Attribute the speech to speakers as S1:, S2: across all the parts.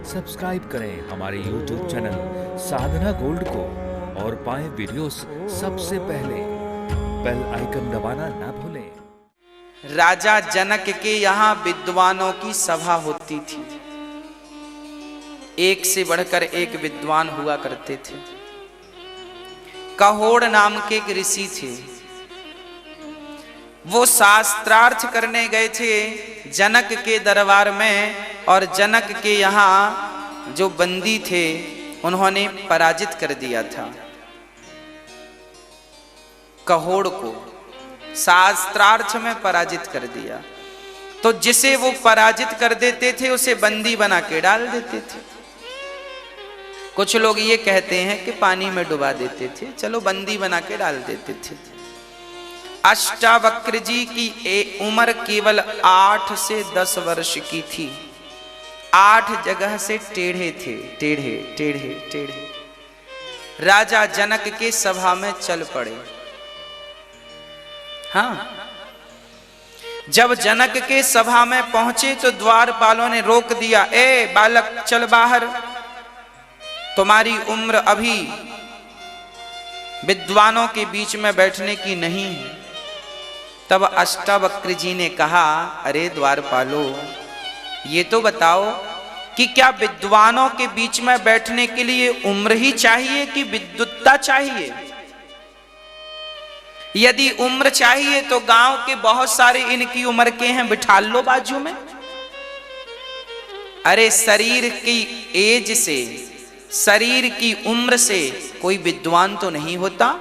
S1: Subscribe करें हमारे YouTube channel साधना gold को और पाएं वीडियोस सबसे पहले। बेल आइकन दबाना ना भूलें।
S2: राजा जनक के यहाँ विद्वानों की सभा होती थी। एक से बढ़कर एक विद्वान हुआ करते थे। कहोड़ नाम के एक ऋषि थे। वो शास्त्रार्थ करने गए थे जनक के दरबार में, और जनक के यहाँ जो बंदी थे उन्होंने पराजित कर दिया था। कहोड़ को शास्त्रार्थ में पराजित कर दिया, तो जिसे वो पराजित कर देते थे उसे बंदी बना के डाल देते थे। कुछ लोग ये कहते हैं कि पानी में डुबा देते थे, चलो बंदी बना के डाल देते थे। अष्टावक्र जी की उम्र केवल 8 से 10 वर्ष की थी। 8 जगह से टेढ़े थे, टेढ़े टेढ़े टेढ़े। राजा जनक के सभा में चल पड़े। हाँ, जब जनक के सभा में पहुंचे तो द्वारपालों ने रोक दिया। ए बालक, चल बाहर, तुम्हारी उम्र अभी विद्वानों के बीच में बैठने की नहीं है। तब अष्टावक्र जी ने कहा, अरे द्वारपालो, ये तो बताओ कि क्या विद्वानों के बीच में बैठने के लिए उम्र ही चाहिए कि विद्वत्ता चाहिए? यदि उम्र चाहिए तो गांव के बहुत सारे इनकी उम्र के हैं, बिठा लो बाजू में। अरे शरीर की एज से, शरीर की उम्र से कोई विद्वान तो नहीं होता।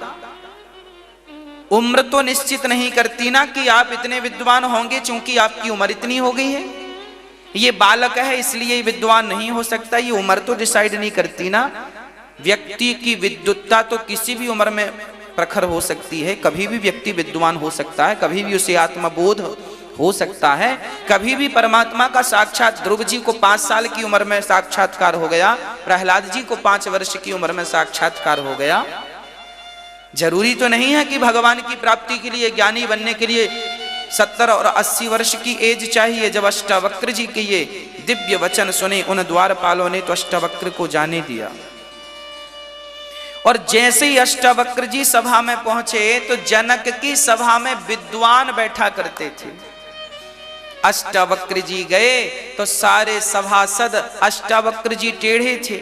S2: उम्र तो निश्चित नहीं करती ना कि आप इतने विद्वान होंगे क्योंकि आपकी उम्र इतनी हो गई है। ये बालक है इसलिए विद्वान नहीं हो सकता, ये उम्र तो डिसाइड नहीं करती ना। व्यक्ति की विद्वत्ता तो किसी भी उम्र में प्रखर हो सकती है। कभी भी व्यक्ति विद्वान हो सकता है, कभी भी उसे आत्मबोध हो सकता है। कभी भी परमात्मा का साक्षात, ध्रुव जी को 5 साल की उम्र में साक्षात्कार हो गया, प्रहलाद जी को 5 वर्ष की उम्र में साक्षात्कार हो गया। जरूरी तो नहीं है कि भगवान की प्राप्ति के लिए, ज्ञानी बनने के लिए 70 और 80 वर्ष की एज चाहिए। जब अष्टावक्र जी के ये दिव्य वचन सुने उन द्वारपालों ने तो अष्टावक्र को जाने दिया। और जैसे ही अष्टावक्र जी सभा में पहुंचे तो जनक की सभा में विद्वान बैठा करते थे। अष्टावक्र जी गए तो सारे सभासद, अष्टावक्र जी टेढ़े थे,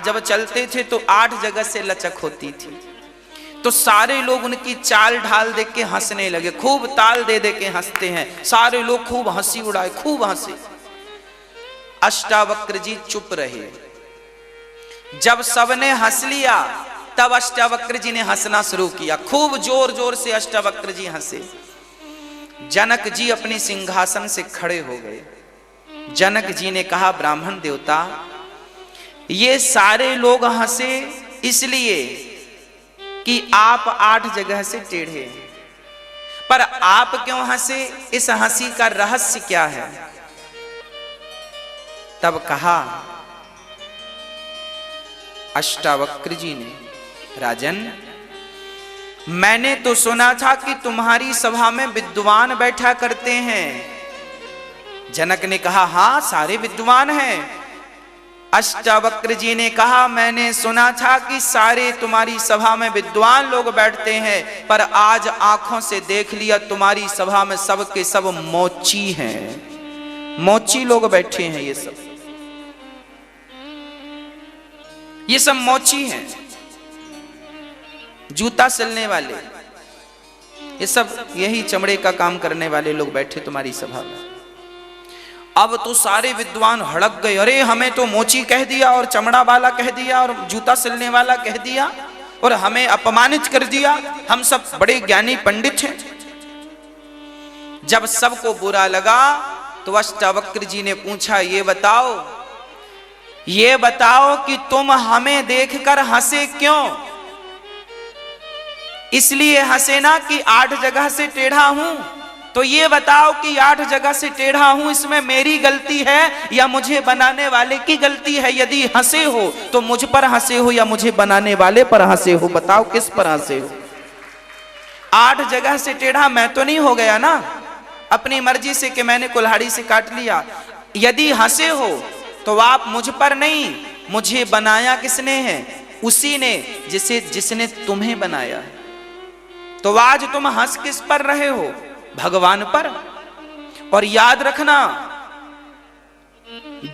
S2: जब चलते थे तो 8 जगह से लचक होती थी। तो सारे लोग उनकी चाल ढाल देख के हंसने लगे, खूब ताल दे दे के हंसते हैं। सारे लोग खूब हंसी उड़ाए, खूब हंसे। अष्टावक्र जी चुप रहे। जब सबने हंस लिया तब अष्टावक्र जी ने हंसना शुरू किया। खूब जोर जोर से अष्टावक्र जी हंसे। जनक जी अपने सिंहासन से खड़े हो गए। जनक जी ने कहा, ब्राह्मण देवता, ये सारे लोग हंसे इसलिए कि आप 8 जगह से टेढ़े हैं, पर आप क्यों हंसे? इस हंसी का रहस्य क्या है? तब कहा अष्टावक्र जी ने, राजन, मैंने तो सुना था कि तुम्हारी सभा में विद्वान बैठा करते हैं। जनक ने कहा, हां, सारे विद्वान हैं। अष्टावक्र जी ने कहा, मैंने सुना था कि सारे तुम्हारी सभा में विद्वान लोग बैठते हैं, पर आज आंखों से देख लिया तुम्हारी सभा में सब के सब मोची हैं। मोची लोग बैठे हैं। ये सब मोची हैं, जूता सिलने वाले, ये सब यही चमड़े का काम करने वाले लोग बैठे तुम्हारी सभा में। अब तो सारे विद्वान हड़क गए। अरे, हमें तो मोची कह दिया और चमड़ा वाला कह दिया और जूता सिलने वाला कह दिया और हमें अपमानित कर दिया। हम सब बड़े ज्ञानी पंडित हैं। जब सबको बुरा लगा तो अष्टावक्र जी ने पूछा, ये बताओ कि तुम हमें देखकर हंसे क्यों? इसलिए हंसे ना कि 8 जगह से टेढ़ा हूं, तो ये बताओ कि 8 जगह से टेढ़ा हूं, इसमें मेरी गलती है या मुझे बनाने वाले की गलती है? यदि हंसे हो तो मुझ पर हंसे हो या मुझे बनाने वाले पर हंसे हो? बताओ किस पर हंसे हो? 8 जगह से टेढ़ा मैं तो नहीं हो गया ना अपनी मर्जी से कि मैंने कुल्हाड़ी से काट लिया। यदि हंसे हो तो आप मुझ पर नहीं, मुझे बनाया किसने है? उसी ने जिसने तुम्हें बनाया है। तो आज तुम हंस किस पर रहे हो? भगवान पर। और याद रखना,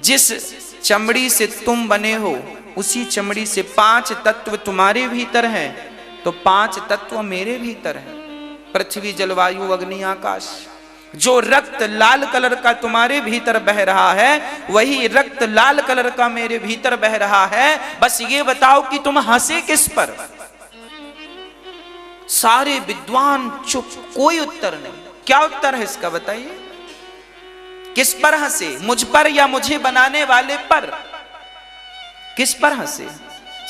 S2: जिस चमड़ी से तुम बने हो उसी चमड़ी से 5 तत्व तुम्हारे भीतर हैं, तो 5 तत्व मेरे भीतर हैं, पृथ्वी जल वायु अग्नि आकाश। जो रक्त लाल कलर का तुम्हारे भीतर बह रहा है वही रक्त लाल कलर का मेरे भीतर बह रहा है। बस ये बताओ कि तुम हंसे किस पर? सारे विद्वान चुप, कोई उत्तर नहीं। क्या उत्तर है इसका बताइए? किस पर हंसे? मुझ पर या मुझे बनाने वाले पर? किस पर हंसे?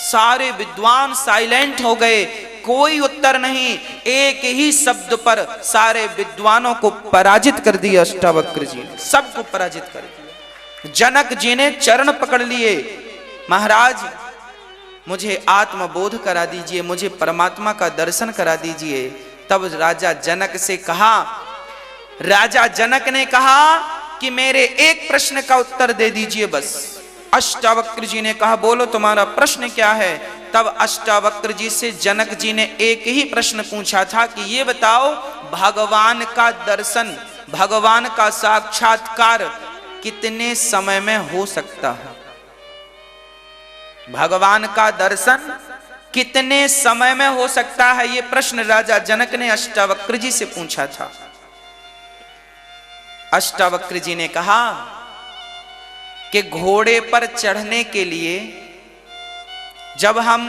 S2: सारे विद्वान साइलेंट हो गए, कोई उत्तर नहीं। एक ही शब्द पर सारे विद्वानों को पराजित कर दिया अष्टावक्र जी ने, सबको पराजित कर दिया। जनक जी ने चरण पकड़ लिए, महाराज मुझे आत्मबोध करा दीजिए, मुझे परमात्मा का दर्शन करा दीजिए। तब राजा जनक से कहा, राजा जनक ने कहा कि मेरे एक प्रश्न का उत्तर दे दीजिए बस। अष्टावक्र जी ने कहा, बोलो तुम्हारा प्रश्न क्या है? तब अष्टावक्र जी से जनक जी ने एक ही प्रश्न पूछा था कि ये बताओ, भगवान का दर्शन, भगवान का साक्षात्कार कितने समय में हो सकता है? भगवान का दर्शन कितने समय में हो सकता है? ये प्रश्न राजा जनक ने अष्टावक्र जी से पूछा था। अष्टावक्र जी ने कहा कि घोड़े पर चढ़ने के लिए, जब हम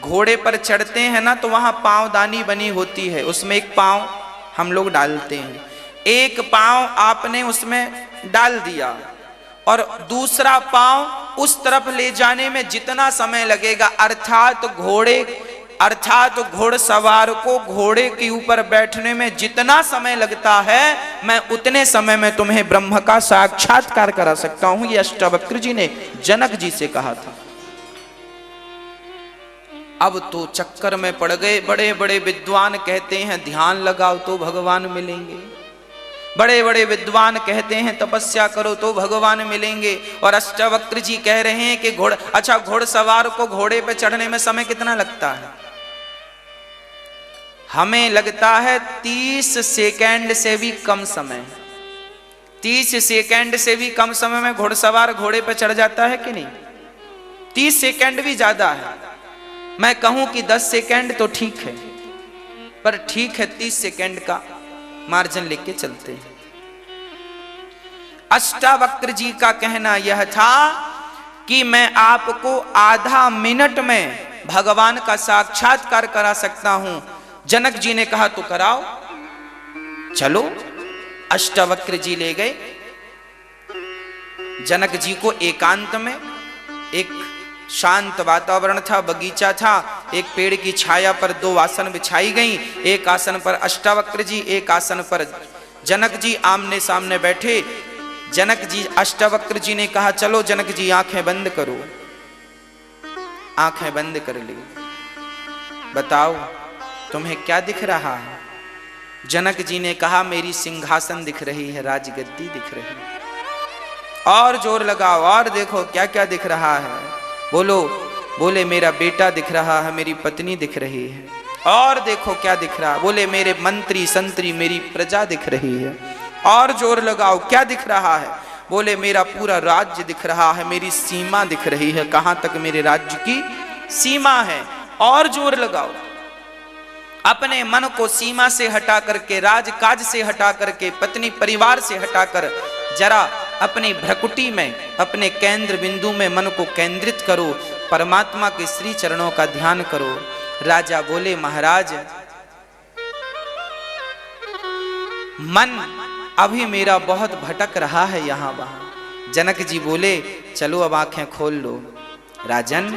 S2: घोड़े पर चढ़ते हैं ना, तो वहां पांवदानी बनी होती है, उसमें एक पांव हम लोग डालते हैं। एक पांव आपने उसमें डाल दिया और दूसरा पांव उस तरफ ले जाने में जितना समय लगेगा, अर्थात घोड़सवार को घोड़े के ऊपर बैठने में जितना समय लगता है, मैं उतने समय में तुम्हें ब्रह्म का साक्षात्कार करा सकता हूं। ये अष्टावक्र जी ने जनक जी से कहा था। अब तो चक्कर में पड़ गए। बड़े बड़े विद्वान कहते हैं ध्यान लगाओ तो भगवान मिलेंगे, बड़े बड़े विद्वान कहते हैं तपस्या करो तो भगवान मिलेंगे, और अष्टावक्र जी कह रहे हैं कि घोड़सवार को घोड़े पे चढ़ने में समय कितना लगता है? हमें लगता है 30 सेकंड से भी कम समय। 30 सेकंड से भी कम समय में घोड़सवार घोड़े पे चढ़ जाता है कि नहीं? 30 सेकंड भी ज्यादा है। मैं कहूं कि 10 सेकंड तो ठीक है, पर ठीक है 30 सेकंड का मार्जिन लेके चलते हैं। अष्टावक्र जी का कहना यह था कि मैं आपको आधा मिनट में भगवान का साक्षात्कार करा सकता हूं। जनक जी ने कहा तो कराओ, चलो। अष्टावक्र जी ले गए जनक जी को एकांत में। एक शांत वातावरण था, बगीचा था, एक पेड़ की छाया पर 2 आसन बिछाई गई। एक आसन पर अष्टावक्र जी, एक आसन पर जनक जी आमने सामने बैठे। जनक जी, अष्टावक्र जी ने कहा चलो जनक जी आंखें बंद करो। आंखें बंद कर ली। बताओ तुम्हें क्या दिख रहा है? जनक जी ने कहा मेरी सिंहासन दिख रही है, राजगद्दी दिख रही है। और जोर लगाओ और देखो क्या क्या दिख रहा है। बोले मेरा बेटा दिख रहा है, मेरी पत्नी दिख रही है। और देखो क्या दिख रहा है? बोले मेरे मंत्री संतरी, मेरी प्रजा दिख रही है। और जोर लगाओ क्या दिख रहा है? बोले मेरा पूरा राज्य दिख रहा है, मेरी सीमा दिख रही है, कहां तक मेरे राज्य की सीमा है। और जोर लगाओ। अपने मन को सीमा से हटा करके, राजकाज से हटा करके, पत्नी परिवार से हटाकर जरा अपनी भ्रकुटी में, अपने केंद्र बिंदु में मन को केंद्रित करो, परमात्मा के श्री चरणों का ध्यान करो। राजा बोले महाराज मन अभी मेरा बहुत भटक रहा है यहां वहां। जनक जी बोले चलो अब आंखें खोल लो। राजन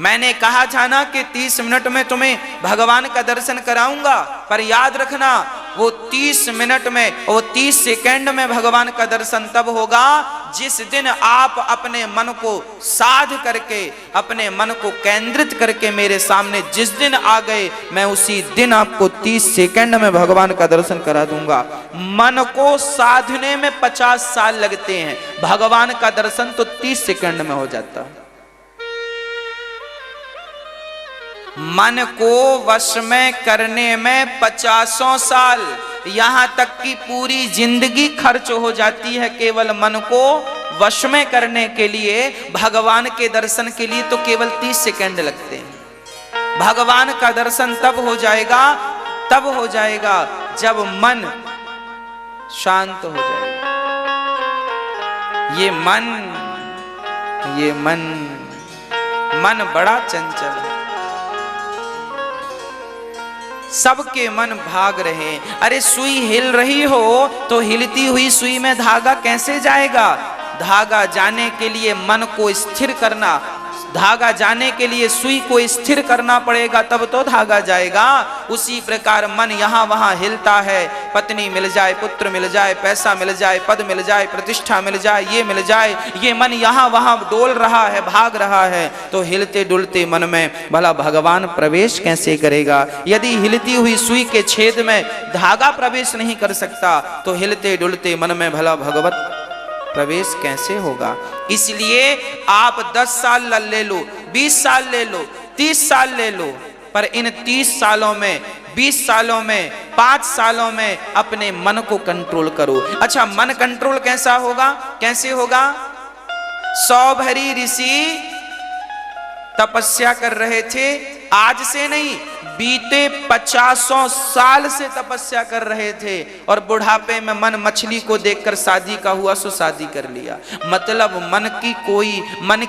S2: मैंने कहा था ना कि 30 मिनट में तुम्हें भगवान का दर्शन कराऊंगा, पर याद रखना वो 30 मिनट में, वो 30 सेकंड में भगवान का दर्शन तब होगा जिस दिन आप अपने मन को साध करके, अपने मन को केंद्रित करके मेरे सामने जिस दिन आ गए, मैं उसी दिन आपको 30 सेकंड में भगवान का दर्शन करा दूंगा। मन को साधने में 50 साल लगते हैं, भगवान का दर्शन तो 30 सेकंड में हो जाता है। मन को वश में करने में 50 साल, यहां तक कि पूरी जिंदगी खर्च हो जाती है केवल मन को वश में करने के लिए। भगवान के दर्शन के लिए तो केवल 30 सेकंड लगते हैं। भगवान का दर्शन तब हो जाएगा जब मन शांत हो जाएगा। ये मन बड़ा चंचल है, सबके मन भाग रहे। अरे सुई हिल रही हो तो हिलती हुई सुई में धागा कैसे जाएगा? धागा जाने के लिए मन को स्थिर करना, धागा जाने के लिए सुई को स्थिर करना पड़ेगा, तब तो धागा जाएगा। उसी प्रकार मन यहाँ वहाँ हिलता है। पत्नी मिल जाए, पुत्र मिल जाए, पैसा मिल जाए, पद मिल जाए, प्रतिष्ठा मिल जाए, ये मिल जाए, ये मन यहाँ वहाँ डोल रहा है, भाग रहा है। तो हिलते डुलते मन में भला भगवान प्रवेश कैसे करेगा? यदि हिलती हुई सुई के छेद में धागा प्रवेश नहीं कर सकता, तो हिलते डुलते मन में भला भगवत प्रवेश कैसे होगा? इसलिए आप 10 साल ले लो, 20 साल ले लो, 30 साल ले लो, पर इन 30 सालों में, 20 सालों में, 5 सालों में अपने मन को कंट्रोल करो। अच्छा, मन कंट्रोल कैसा होगा? कैसे होगा? 100 भरी ऋषि तपस्या कर रहे थे, आज से नहीं, बीते 50 साल से तपस्या कर रहे थे, और बुढ़ापे में मन मछली को देखकर शादी का हुआ सो शादी कर लिया। मतलब मन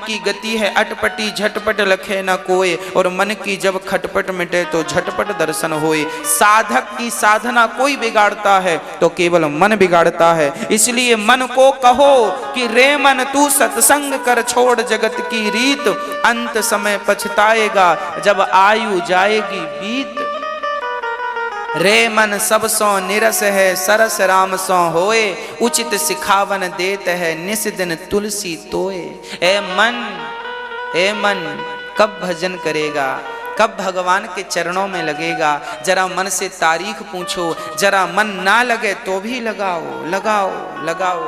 S2: की गति है अटपटी, झटपट लखे न कोई, और मन की जब खटपट मिटे तो झटपट दर्शन होए। साधक की साधना कोई बिगाड़ता है तो केवल मन बिगाड़ता है। इसलिए मन को कहो कि रे मन तू सत्संग कर, छोड़ जगत की रीत, अंत समय पछताएगा जब आयु जाएगी बीत। रे मन सब सो निरस है, सरस राम सो होए, उचित सिखावन देत है, निस दिन तुलसी तोए। ए मन कब भजन करेगा? कब भगवान के चरणों में लगेगा? जरा मन से तारीख पूछो, जरा मन ना लगे तो भी लगाओ।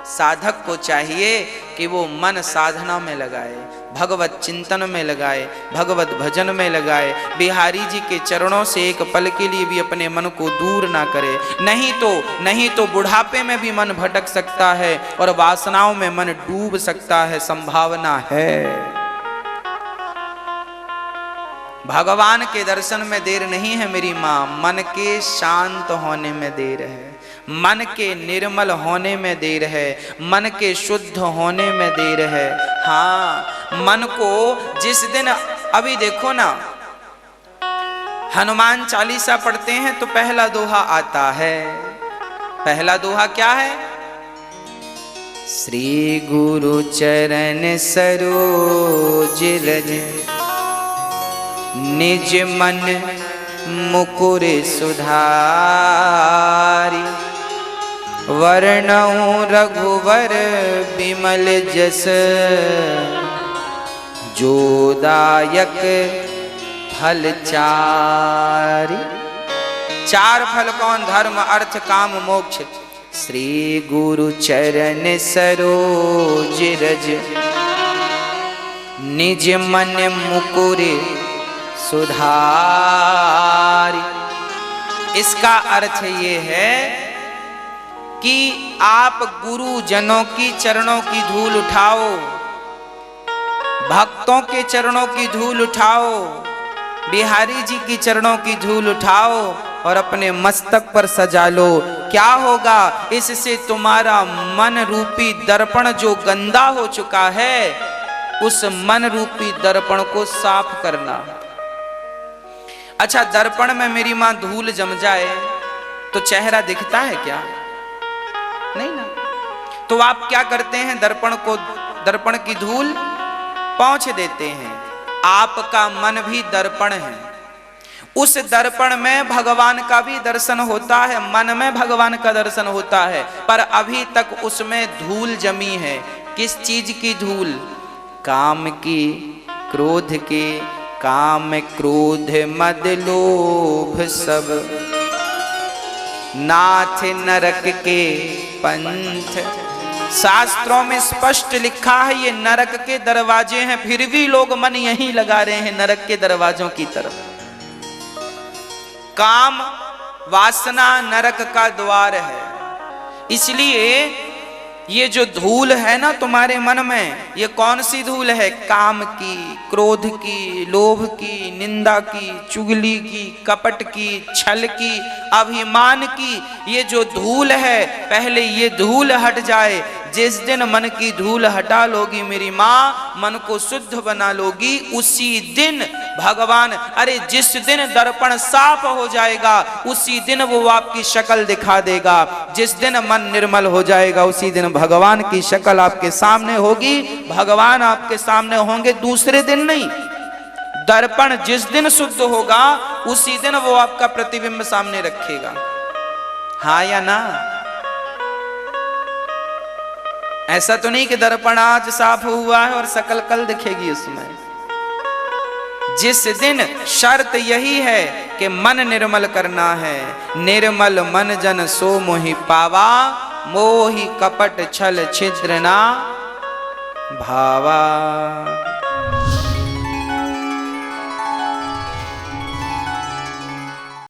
S2: साधक को चाहिए कि वो मन साधना में लगाए, भगवत चिंतन में लगाए, भगवत भजन में लगाए। बिहारी जी के चरणों से एक पल के लिए भी अपने मन को दूर ना करे, नहीं तो बुढ़ापे में भी मन भटक सकता है और वासनाओं में मन डूब सकता है, संभावना है। भगवान के दर्शन में देर नहीं है मेरी माँ, मन के शांत होने में देर है, मन के निर्मल होने में देर है, मन के शुद्ध होने में देर है। हाँ, मन को जिस दिन, अभी देखो ना, हनुमान चालीसा पढ़ते हैं तो पहला दोहा आता है। पहला दोहा क्या है? श्री गुरु चरण सरोज रज, निज मन मुकुर सुधारी, वर्णौ रघुवर बिमल जस, जोदायक फल चारि। 4 फल कौन? धर्म, अर्थ, काम, मोक्ष। श्री गुरु चरण सरोज रज, निज मन मुकुर सुधारी। इसका अर्थ ये है कि आप गुरुजनों की चरणों की धूल उठाओ, भक्तों के चरणों की धूल उठाओ, बिहारी जी की चरणों की धूल उठाओ और अपने मस्तक पर सजा लो। क्या होगा इससे? तुम्हारा मन रूपी दर्पण जो गंदा हो चुका है, उस मन रूपी दर्पण को साफ करना। अच्छा, दर्पण में मेरी मां धूल जम जाए तो चेहरा दिखता है क्या? नहीं ना। तो आप क्या करते हैं? दर्पण की धूल पोंछ देते हैं। आपका मन भी दर्पण है, उस दर्पण में भगवान का भी दर्शन होता है, मन में भगवान का दर्शन होता है, पर अभी तक उसमें धूल जमी है। किस चीज की धूल? काम की, क्रोध की। काम क्रोध मद लोभ सब नाथ नरक के पंथ। शास्त्रों में स्पष्ट लिखा है ये नरक के दरवाजे हैं, फिर भी लोग मन यहीं लगा रहे हैं नरक के दरवाजों की तरफ। काम वासना नरक का द्वार है। इसलिए ये जो धूल है ना तुम्हारे मन में, ये कौन सी धूल है? काम की, क्रोध की, लोभ की, निंदा की, चुगली की, कपट की, छल की, अभिमान की। ये जो धूल है, पहले ये धूल हट जाए। जिस दिन मन की धूल हटा लोगी मेरी माँ, मन को शुद्ध बना लोगी, उसी दिन भगवान, अरे जिस दिन दर्पण साफ हो जाएगा उसी दिन वो आपकी शक्ल दिखा देगा। जिस दिन मन निर्मल हो जाएगा उसी दिन भगवान की शक्ल आपके सामने होगी। भगवान आपके सामने होंगे दूसरे दिन नहीं। दर्पण जिस दिन शुद्ध होगा उसी दिन वो आपका प्रतिबिंब सामने रखेगा। हाँ या ना? ऐसा तो नहीं कि दर्पण आज साफ हुआ है और शकल कल दिखेगी उसमें। जिस दिन शर्त यही है कि मन निर्मल करना है। निर्मल मन जन सो मोहि पावा, मोहि कपट छल छिद्र ना भावा।